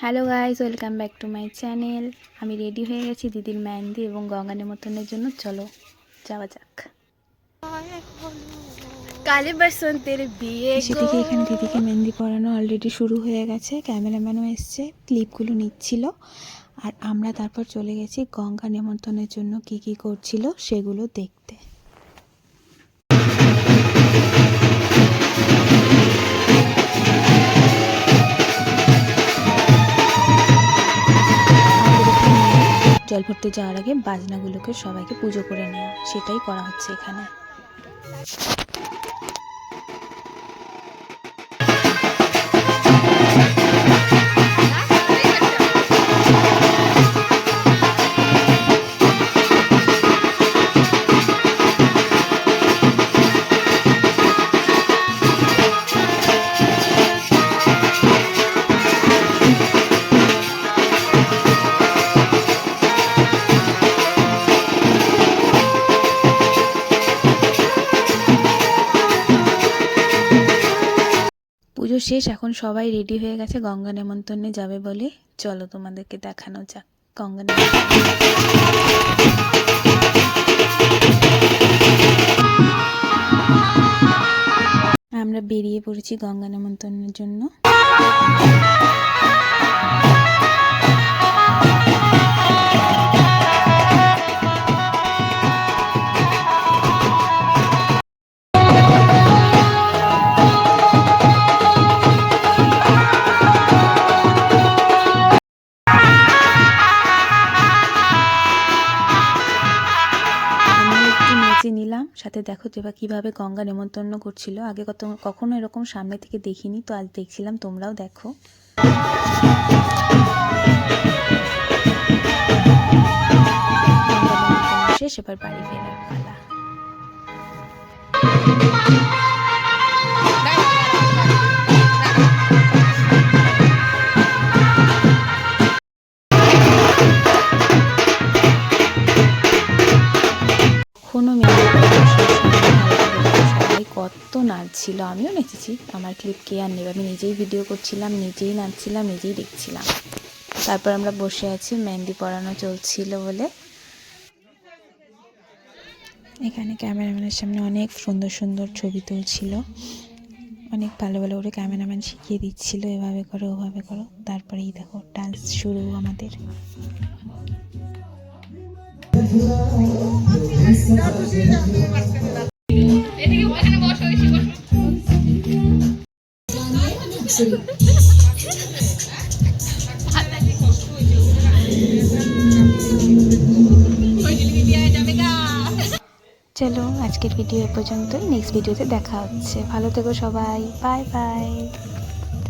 Hello guys, welcome back to my channel. আমি ready হয়ে গেছি দিদির মেহেন্দি এবং গঙ্গা নেমন্তন্নের জন্য। চলো যাওয়া যাক। কালে বসন্তের বিয়ে সেদিকে এখানে দিদিকে মেহেন্দি পরানো অলরেডি শুরু হয়ে গেছে। ক্যামেরাম্যানও এসছে, ক্লিপগুলো নিচ্ছিল। আর আমরা তারপর চলে গেছি গঙ্গা নেমন্তন্নের জন্য কি কি করছিল সেগুলো দেখতে। জল ভরতে যাওয়ার আগে বাজনাগুলোকে সবাইকে পুজো করে নেওয়া, সেটাই করা হচ্ছে এখানে। পুজো শেষ, এখন সবাই রেডি হয়ে গেছে গঙ্গা নেমন্তন্নে যাবে বলে। চলো তোমাদেরকে দেখানো যাক গঙ্গা নেমন্তন্ন। আমরা বেরিয়ে পড়েছি গঙ্গা নেমন্তন্নের জন্য। নিলাম সাথে। দেখো দেবা কিভাবে গঙ্গা নেমন্তন্ন করছিল। আগে কখনো এরকম সামনে থেকে দেখিনি, তো আজ দেখছিলাম, তোমরাও দেখো। শেষ, এবার বাড়ি ফেরার পালা। সবাই কত নাচছিল, আমিও নেচেছি। আমার ক্লিপ কে আর নেবে, আমি নিজেই ভিডিও করছিলাম, নিজেই নাচছিলাম, নিজেই দেখছিলাম। তারপর আমরা বসে আছি, মেহেন্দি পরানো চলছিল বলে। এখানে ক্যামেরাম্যানের সামনে অনেক সুন্দর সুন্দর ছবি তুলছিল, অনেক ভালো ভালো করে ক্যামেরাম্যান শিখিয়ে দিচ্ছিল, এভাবে করো ওভাবে করো। তারপরেই দেখো ডান্স শুরু আমাদের। চলো আজকের ভিডিও এ পর্যন্তই, নেক্সট ভিডিওতে দেখা হচ্ছে। ভালো থেকো সবাই, বাই বাই।